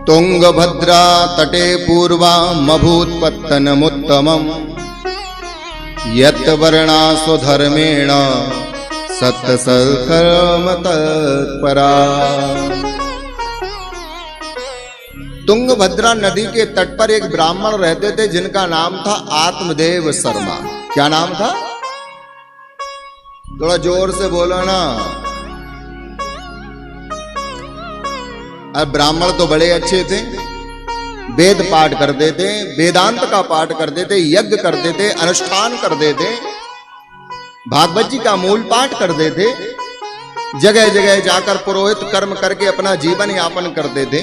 तुंगभद्रा तटे पूर्वामभूत्पत्तनमुत्तमम् यत्वर्णा स्वधर्मेण सत्सत्कर्म तत्परा। तुंगभद्रा नदी के तट पर एक ब्राह्मण रहते थे जिनका नाम था आत्मदेव शर्मा। क्या नाम था? थोड़ा जोर से बोलो ना। अब ब्राह्मण तो बड़े अच्छे थे, वेद पाठ करते थे, वेदांत का पाठ करते थे, यज्ञ करते थे, अनुष्ठान करते थे, भागवत जी का मूल पाठ करते थे, जगह जगह जाकर पुरोहित कर्म करके अपना जीवन यापन करते थे।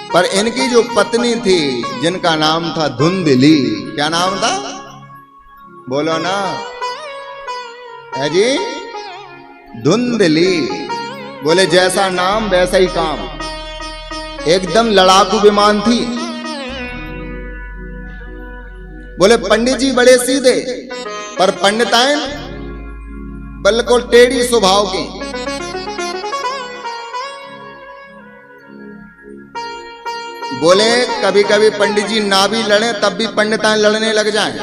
पर इनकी जो पत्नी थी जिनका नाम था धुंधली। क्या नाम था? बोलो ना है जी। धुंधली। बोले जैसा नाम वैसा ही काम। एकदम लड़ाकू विमान थी। बोले पंडित जी बड़े सीधे, पर पंडिताएं बिल्कुल टेढ़ी स्वभाव की। बोले कभी कभी पंडित जी ना भी लड़े तब भी पंडिताएं लड़ने लग जाएं,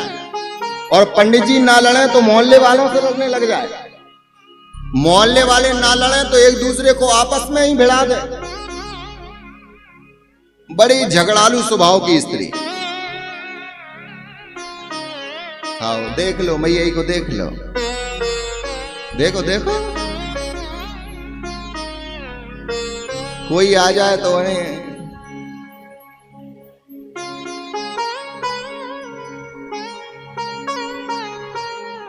और पंडित जी ना लड़े तो मोहल्ले वालों से लड़ने लग जाए। मोहल्ले वाले ना लड़े तो एक दूसरे को आपस में ही भिड़ा दे। बड़ी झगड़ालू स्वभाव की स्त्री। आओ देख लो, मैया को देख लो, देखो देखो। कोई आ जाए तो उन्हें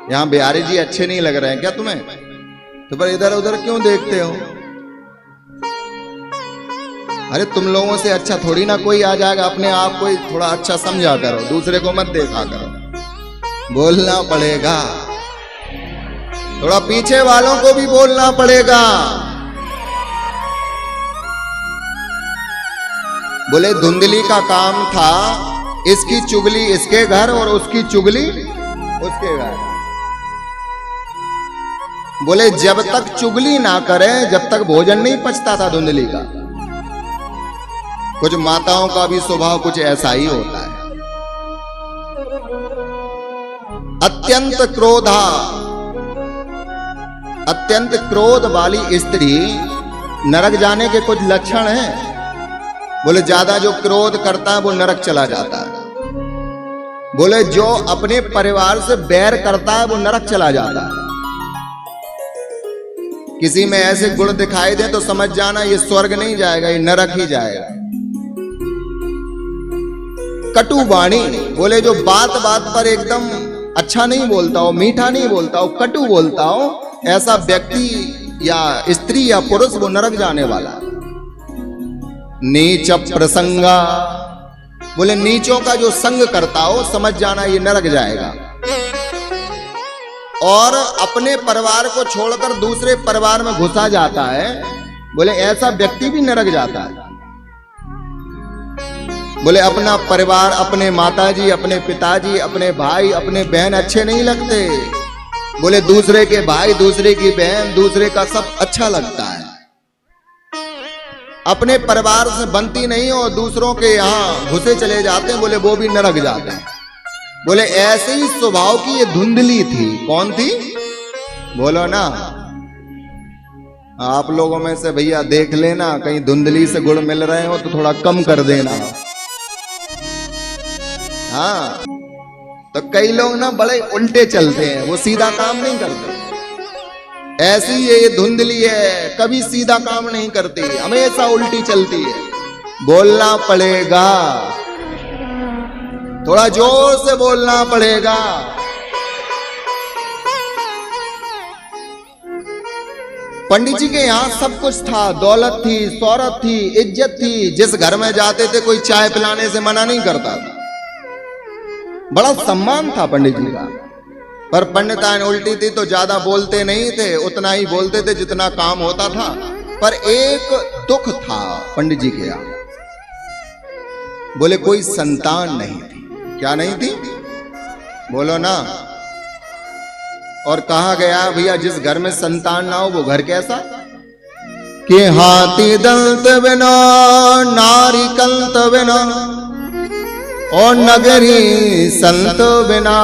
यहां बिहारी जी अच्छे नहीं लग रहे हैं क्या तुम्हें? तो पर इधर उधर क्यों देखते हो? अरे तुम लोगों से अच्छा थोड़ी ना कोई आ जाएगा। अपने आप को थोड़ा अच्छा समझा करो, दूसरे को मत देखा करो। बोलना पड़ेगा, थोड़ा पीछे वालों को भी बोलना पड़ेगा। बोले धुंधली का काम था इसकी चुगली इसके घर और उसकी चुगली उसके घर। बोले जब तक चुगली ना करे जब तक भोजन नहीं पचता था धुंधली का। कुछ माताओं का भी स्वभाव कुछ ऐसा ही होता है। अत्यंत क्रोध वाली स्त्री नरक जाने के कुछ लक्षण हैं। बोले ज्यादा जो क्रोध करता है वो नरक चला जाता है। बोले जो अपने परिवार से बैर करता है वो नरक चला जाता है। किसी में ऐसे गुण दिखाई दे तो समझ जाना ये स्वर्ग नहीं जाएगा, ये नरक ही जाएगा। कटु वाणी। बोले जो बात बात पर एकदम अच्छा नहीं बोलता हो, मीठा नहीं बोलता हो, कटु बोलता हो, ऐसा व्यक्ति या स्त्री या पुरुष वो नरक जाने वाला। नीच प्रसंगा। बोले नीचों का जो संग करता हो समझ जाना ये नरक जाएगा। और अपने परिवार को छोड़कर दूसरे परिवार में घुसा जाता है, बोले ऐसा व्यक्ति भी नरक जाता है। बोले अपना परिवार, अपने माताजी, अपने पिताजी, अपने भाई, अपने बहन अच्छे नहीं लगते। बोले दूसरे के भाई, दूसरे की बहन, दूसरे का सब अच्छा लगता है। अपने परिवार से बनती नहीं और दूसरों के यहां घुसे चले जाते हैं, बोले वो भी नरक जाते हैं। बोले ऐसे ही स्वभाव की ये धुंधली थी। कौन थी? बोलो ना। आप लोगों में से भैया देख लेना कहीं धुंधली से गुण मिल रहे हो तो थोड़ा कम कर देना। हाँ, तो कई लोग ना बड़े उल्टे चलते हैं, वो सीधा काम नहीं करते। ऐसी ये धुंधली है, कभी सीधा काम नहीं करती, हमेशा उल्टी चलती है। बोलना पड़ेगा, थोड़ा जोर से बोलना पड़ेगा। पंडित जी के यहां सब कुछ था, दौलत थी, शौहरत थी, इज्जत थी। जिस घर में जाते थे कोई चाय पिलाने से मना नहीं करता था, बड़ा सम्मान था पंडित जी का। पर पंडिताइन उल्टी थी तो ज्यादा बोलते नहीं थे, उतना ही बोलते थे जितना काम होता था। पर एक दुख था पंडित जी के यहां। बोले कोई संतान नहीं थी। क्या नहीं थी? बोलो ना। और कहा गया भैया जिस घर में संतान ना हो वो घर कैसा? कि हाथी दंत बिना नारी बिना और नगरी संत बिना,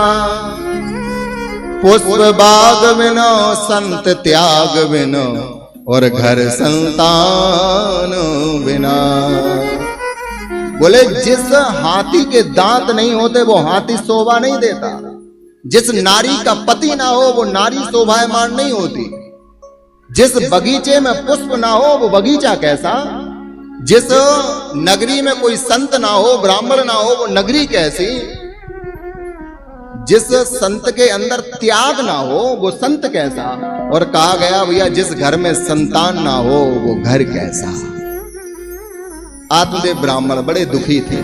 पुष्प बाग बिना संत त्याग बिना और घर संतान बिना। बोले जिस हाथी के दांत नहीं होते वो हाथी शोभा नहीं देता, जिस नारी का पति ना हो वो नारी शोभायमान नहीं होती, जिस बगीचे में पुष्प ना हो वो बगीचा कैसा, जिस नगरी में कोई संत ना हो ब्राह्मण ना हो वो नगरी कैसी, जिस संत के अंदर त्याग ना हो वो संत कैसा। और कहा गया भैया जिस घर में संतान ना हो वो घर कैसा। आत्मदेव ब्राह्मण बड़े दुखी थे,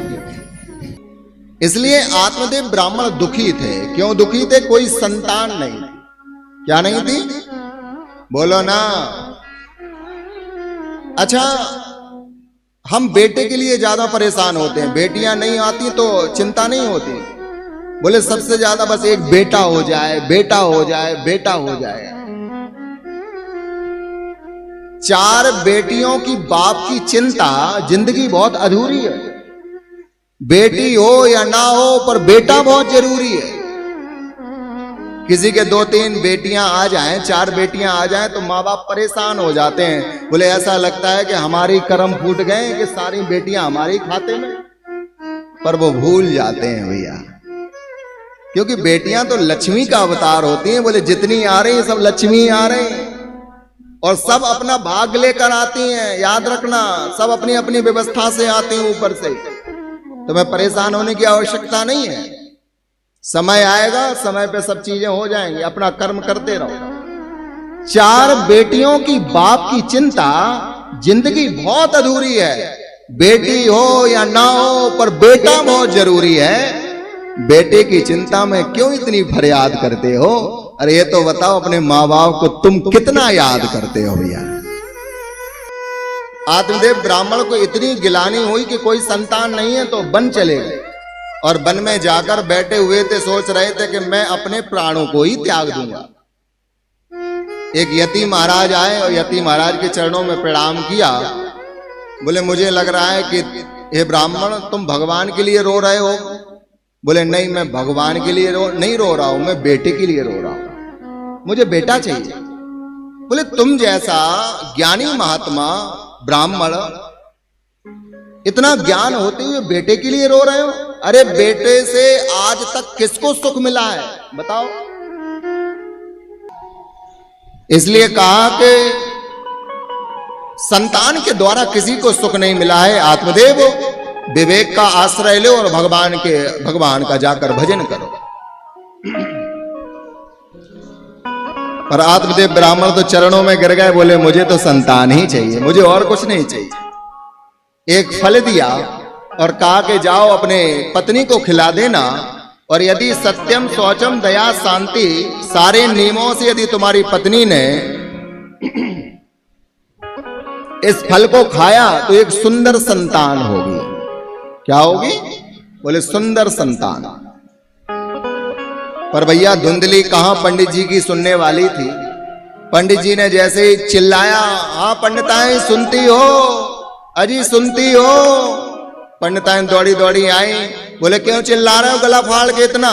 इसलिए आत्मदेव ब्राह्मण दुखी थे। क्यों दुखी थे? कोई संतान नहीं। क्या नहीं थी? बोलो ना। अच्छा, हम बेटे के लिए ज्यादा परेशान होते हैं, बेटियां नहीं आती तो चिंता नहीं होती। बोले सबसे ज्यादा बस एक बेटा हो जाए, बेटा हो जाए, बेटा हो जाए। 4 बेटियों की बाप की चिंता जिंदगी बहुत अधूरी है। बेटी हो या ना हो पर बेटा बहुत जरूरी है। किसी के 2-3 बेटियां आ जाएं, 4 बेटियां आ जाएं तो माँ बाप परेशान हो जाते हैं। बोले ऐसा लगता है कि हमारी कर्म फूट गए कि सारी बेटियां हमारी खाते में। पर वो भूल जाते हैं भैया, क्योंकि बेटियां तो लक्ष्मी का अवतार होती हैं। बोले जितनी आ रही सब लक्ष्मी आ रही और सब अपना भाग लेकर आती हैं। याद रखना, सब अपनी अपनी व्यवस्था से आती हैं ऊपर से। तुम्हें परेशान होने की आवश्यकता नहीं है। समय आएगा, समय पे सब चीजें हो जाएंगी। अपना कर्म करते रहो। 4 बेटियों की बाप की चिंता जिंदगी बहुत अधूरी है। बेटी हो या ना हो पर बेटा बहुत जरूरी है। बेटे की चिंता में क्यों इतनी फरियाद करते हो? अरे ये तो बताओ अपने माँ बाप को तुम कितना याद करते हो भैया। आत्मदेव ब्राह्मण को इतनी गिलानी हुई कि कोई संतान नहीं है तो वन चले गए और वन में जाकर बैठे हुए थे, सोच रहे थे कि मैं अपने प्राणों को ही त्याग दूंगा। एक यति महाराज आए और यति महाराज के चरणों में प्रणाम किया। बोले मुझे लग रहा है कि हे ब्राह्मण तुम भगवान के लिए रो रहे हो। बोले नहीं, मैं भगवान के लिए नहीं रो रहा हूं, मैं बेटे के लिए रो रहा हूं, मुझे बेटा चाहिए। बोले तुम जैसा ज्ञानी महात्मा ब्राह्मण इतना ज्ञान होते हुए बेटे के लिए रो रहे हो? अरे बेटे से आज तक किसको सुख मिला है बताओ? इसलिए कहा कि संतान के द्वारा किसी को सुख नहीं मिला है। आत्मदेव विवेक का आश्रय लो और भगवान का जाकर भजन करो। पर आत्मदेव ब्राह्मण तो चरणों में गिर गए। बोले मुझे तो संतान ही चाहिए, मुझे और कुछ नहीं चाहिए। एक फल दिया और कहा कि जाओ अपने पत्नी को खिला देना, और यदि सत्यम शौचम दया शांति सारे नियमों से यदि तुम्हारी पत्नी ने इस फल को खाया तो एक सुंदर संतान होगी। क्या होगी? बोले सुंदर संतान। पर भैया धुंधली कहां पंडित जी की सुनने वाली थी। पंडित जी ने जैसे ही चिल्लाया, हाँ पंडिताएं सुनती हो, अजी सुनती हो। पंडिताएं दौड़ी दौड़ी आई। बोले क्यों चिल्ला रहे हो गला फाड़ के इतना?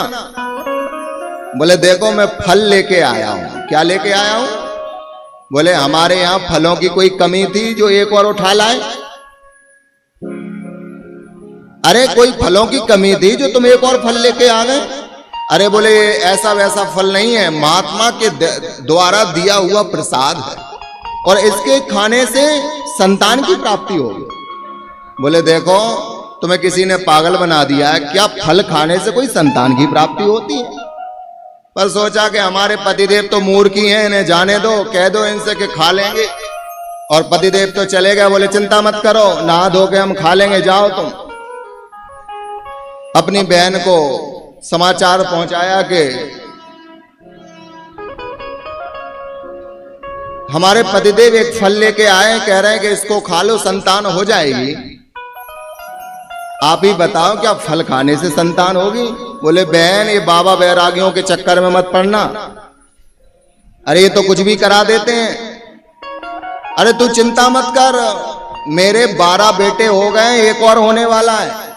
बोले देखो मैं फल लेके आया हूं। क्या लेके आया हूं? बोले हमारे यहां फलों की कोई कमी थी जो एक और उठा लाए। अरे कोई फलों की कमी थी जो तुम एक और फल लेके आ गए? अरे बोले ऐसा वैसा फल नहीं है, महात्मा के द्वारा दिया हुआ प्रसाद है और इसके खाने से संतान की प्राप्ति होगी। बोले देखो तुम्हें किसी ने पागल बना दिया है क्या? फल खाने से कोई संतान की प्राप्ति होती है? पर सोचा कि हमारे पतिदेव तो मूर्खी हैं, इन्हें जाने दो, कह दो इनसे कि खा लेंगे। और पतिदेव तो चले गए। बोले चिंता मत करो, नहा धो के हम खा लेंगे, जाओ तुम। अपनी बहन को समाचार पहुंचाया कि हमारे पतिदेव एक फल लेके आए, कह रहे हैं कि इसको खा लो संतान हो जाएगी। आप ही बताओ क्या फल खाने से संतान होगी? बोले बहन ये बाबा बैरागियों के चक्कर में मत पड़ना। अरे ये तो कुछ भी करा देते हैं। अरे तू चिंता मत कर, मेरे 12 बेटे हो गए, एक और होने वाला है।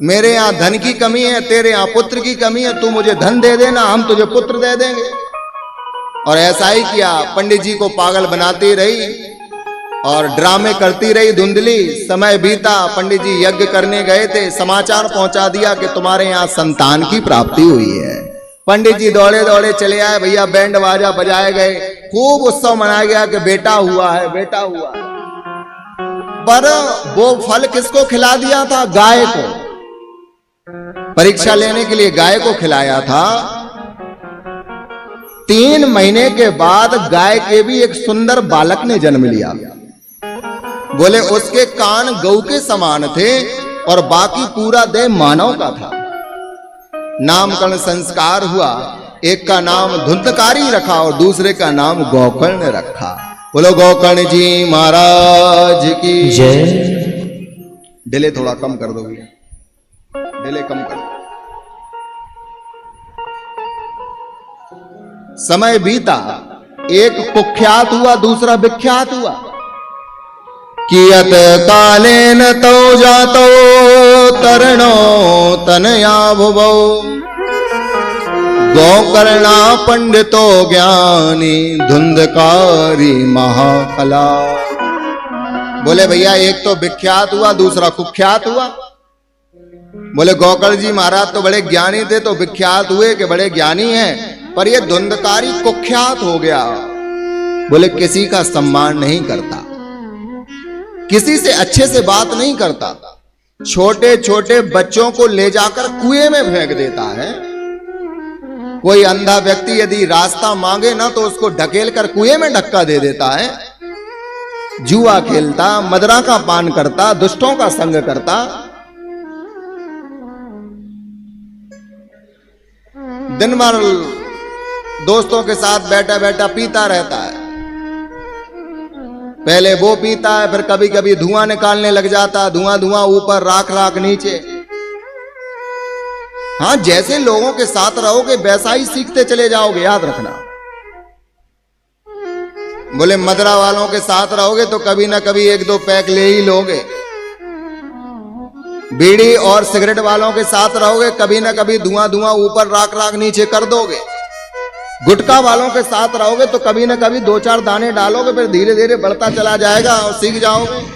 मेरे यहां धन की कमी है, तेरे यहां पुत्र की कमी है, तू मुझे धन दे देना, हम तुझे पुत्र दे देंगे। और ऐसा ही किया, पंडित जी को पागल बनाती रही और ड्रामे करती रही धुंधली। समय बीता, पंडित जी यज्ञ करने गए थे, समाचार पहुंचा दिया कि तुम्हारे यहां संतान की प्राप्ति हुई है। पंडित जी दौड़े दौड़े चले आए, भैया बैंड बाजा बजाए गए, खूब उत्सव मनाया गया कि बेटा हुआ है, बेटा हुआ है। पर वो फल किसको खिला दिया था? गाय को। परीक्षा लेने के लिए गाय को खिलाया था। 3 महीने के बाद गाय के भी एक सुंदर बालक ने जन्म लिया। बोले उसके कान गऊ के समान थे और बाकी पूरा देह मानव का था। नामकरण संस्कार हुआ, एक का नाम धुंधकारी रखा और दूसरे का नाम गोकर्ण रखा। बोलो गोकर्ण जी महाराज की जय। डिले थोड़ा कम कर दो भैया, डिले कम कर। समय बीता, एक कुख्यात हुआ, दूसरा विख्यात हुआ। कियत कालेन तो जातो तरणो तनया भुवो गोकर्णा पंडितो ज्ञानी धुंधकारी महाकला। बोले भैया एक तो विख्यात हुआ, दूसरा कुख्यात हुआ। बोले गोकर्ण जी महाराज तो बड़े ज्ञानी थे, तो विख्यात हुए कि बड़े ज्ञानी हैं, पर ये धुंधकारी कुख्यात हो गया। बोले किसी का सम्मान नहीं करता, किसी से अच्छे से बात नहीं करता, छोटे छोटे बच्चों को ले जाकर कुएं में फेंक देता है। कोई अंधा व्यक्ति यदि रास्ता मांगे ना तो उसको ढकेल कर कुएं में धक्का दे देता है। जुआ खेलता, मदरा का पान करता, दुष्टों का संग करता। दिन भर दोस्तों के साथ बैठा बैठा पीता रहता है। पहले वो पीता है, फिर कभी कभी धुआं निकालने लग जाता, धुआं धुआं ऊपर, राख राख नीचे। हाँ, जैसे लोगों के साथ रहोगे वैसा ही सीखते चले जाओगे, याद रखना। बोले मदरा वालों के साथ रहोगे तो कभी ना कभी 1-2 पैक ले ही लोगे। बीड़ी और सिगरेट वालों के साथ रहोगे, कभी ना कभी धुआं धुआं ऊपर, राख राख नीचे कर दोगे। गुटखा वालों के साथ रहोगे तो कभी ना कभी 2-4 दाने डालोगे, फिर धीरे धीरे बढ़ता चला जाएगा और सीख जाओगे।